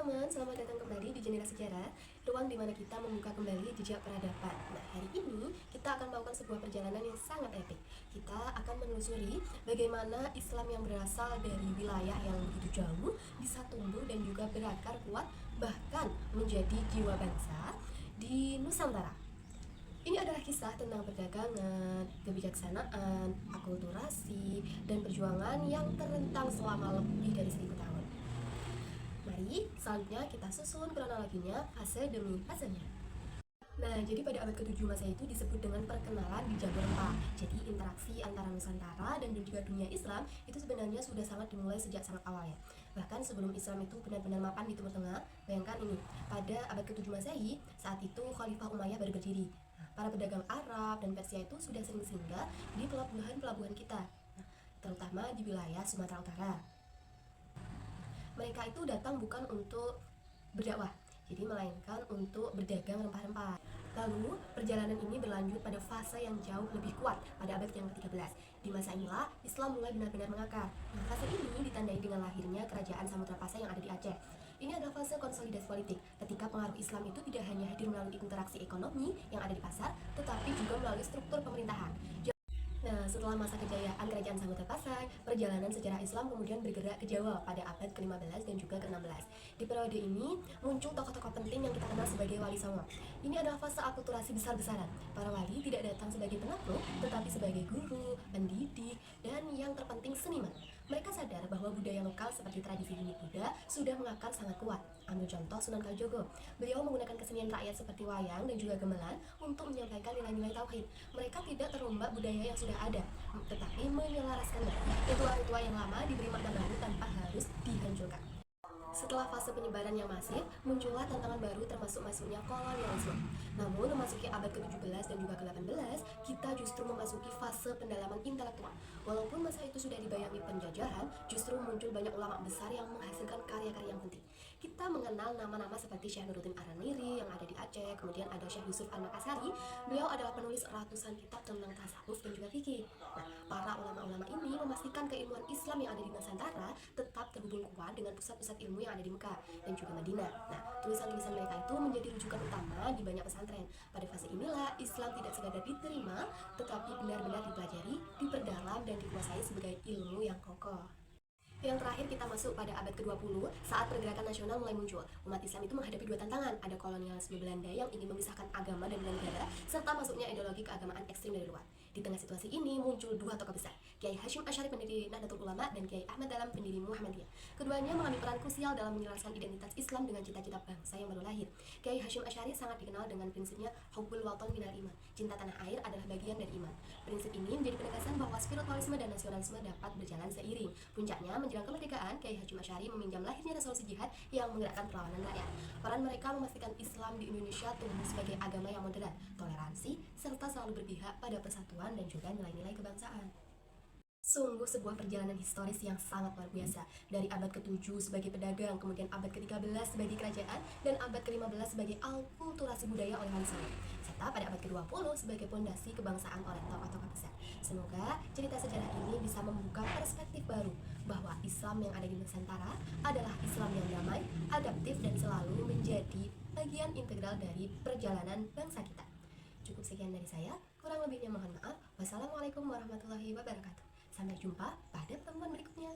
teman-teman, selamat datang kembali di Jendela Sejarah, ruang di mana kita membuka kembali jejak peradaban. Nah, hari ini kita akan melakukan sebuah perjalanan yang sangat epik. Kita akan menelusuri bagaimana Islam yang berasal dari wilayah yang begitu jauh bisa tumbuh dan juga berakar kuat, bahkan menjadi jiwa bangsa di Nusantara. Ini adalah kisah tentang perdagangan, kebijaksanaan, akulturasi, dan perjuangan yang terentang selama lebih dari 1000 tahun. Mari selanjutnya kita susun kronologinya fase demi fasenya. Nah, jadi pada abad ke-7 Masehi itu disebut dengan perkenalan di Jalur Rempah. Jadi interaksi antara Nusantara dan juga dunia Islam itu sebenarnya sudah sangat dimulai sejak sangat awal ya. Bahkan sebelum Islam itu benar-benar mapan di Timur Tengah, bayangkan ini, pada abad ke-7 Masehi, saat itu Khalifah Umayyah baru berdiri. Nah, para pedagang Arab dan Persia itu sudah sering singgah di pelabuhan-pelabuhan kita, terutama di wilayah Sumatera Utara. Mereka itu datang bukan untuk berdakwah, jadi melainkan untuk berdagang rempah-rempah. Lalu, perjalanan ini berlanjut pada fase yang jauh lebih kuat pada abad yang ke-13. Di masa inilah Islam mulai benar-benar mengakar. Nah, fase ini ditandai dengan lahirnya kerajaan Samudra Pasai yang ada di Aceh. Ini adalah fase konsolidasi politik, ketika pengaruh Islam itu tidak hanya hadir melalui interaksi ekonomi yang ada di pasar, tetapi juga melalui struktur pemerintahan. Nah, setelah masa kejayaan Kerajaan Samudra Pasai, perjalanan sejarah Islam kemudian bergerak ke Jawa pada abad ke-15 dan juga ke-16. Di periode ini, muncul tokoh-tokoh penting yang kita kenal sebagai Wali Songo. Ini adalah fase akulturasi besar-besaran. Para wali tidak datang sebagai penakluk, tetapi sebagai guru, pendidik, dan yang terpenting seniman. Mereka sadar bahwa budaya lokal seperti tradisi Hindu Buddha sudah mengakar sangat kuat. Ambil contoh Sunan Kalijogo. Beliau menggunakan kesenian rakyat seperti wayang dan juga gamelan untuk menyampaikan nilai-nilai tauhid. Mereka tidak terombak budaya yang sudah ada, tetapi menyelaraskannya. Ritual-ritual yang lama diberi makna baru tanpa harus dihancurkan. Setelah fase penyebaran yang masif, muncullah tantangan baru termasuk masuknya kolonialisme. Namun, memasuki abad ke-17 dan juga ke-18, kita justru memasuki fase pendalaman intelektual. Walaupun masa itu sudah dibayangi penjajahan, justru muncul banyak ulama besar yang menghasilkan karya-karya yang penting. Kita mengenal nama-nama seperti Syekh Nuruddin Ar-Ramili yang ada di Aceh, kemudian ada Syekh Yusuf An-Makassari. Beliau adalah penulis ratusan kitab tentang tasawuf dan juga fikih. Nah, para ulama-ulama ini memastikan keilmuan Islam yang ada di Nusantara tetap terhubung kuat dengan pusat-pusat ilmu yang ada di Mekah dan juga Madinah. Nah, tulisan-tulisan mereka itu menjadi rujukan utama di banyak pesantren. Pada fase inilah Islam tidak sekadar diterima, tetapi benar-benar dipelajari, diperdalam, dan dikuasai sebagai ilmu yang kokoh. Yang terakhir kita masuk pada abad ke-20 saat pergerakan nasional mulai muncul. Umat Islam itu menghadapi dua tantangan, ada kolonialisme Belanda yang ingin memisahkan agama dan negara, serta masuknya ideologi keagamaan ekstrim dari luar. Di tengah situasi ini muncul dua tokoh besar, Kiai Hasyim Asy'ari pendiri Nahdlatul Ulama dan Kiai Ahmad Dahlan pendiri Muhammadiyah. Keduanya mengambil peran krusial dalam menyelaraskan identitas Islam dengan cita-cita bangsa yang baru lahir. Kiai Hasyim Asy'ari sangat dikenal dengan prinsipnya hubbul waton minal iman, cinta tanah air adalah bagian dari iman. Prinsip ini menjadi penegasan bahwa spiritualisme dan nasionalisme dapat berjalan seiring. Puncaknya, menjelang kemerdekaan, Kiai Hasyim Asy'ari meminjam lahirnya resolusi jihad yang menggerakkan perlawanan rakyat. Peran mereka memastikan Islam di Indonesia tumbuh sebagai agama yang moderat, toleransi, serta selalu berpihak pada persatuan dan juga nilai-nilai kebangsaan. Sungguh sebuah perjalanan historis yang sangat luar biasa. Dari abad ke-7 sebagai pedagang, kemudian abad ke-13 sebagai kerajaan, dan abad ke-15 sebagai akulturasi budaya oleh Wali Songo, serta pada abad ke-20 sebagai pondasi kebangsaan oleh tokoh-tokoh besar. Semoga cerita sejarah ini bisa membuka perspektif baru bahwa Islam yang ada di Nusantara adalah Islam yang damai, adaptif, dan selalu menjadi bagian integral dari perjalanan bangsa kita. Cukup sekian dari saya, kurang lebihnya mohon maaf. Wassalamualaikum warahmatullahi wabarakatuh. Sampai jumpa pada pertemuan berikutnya.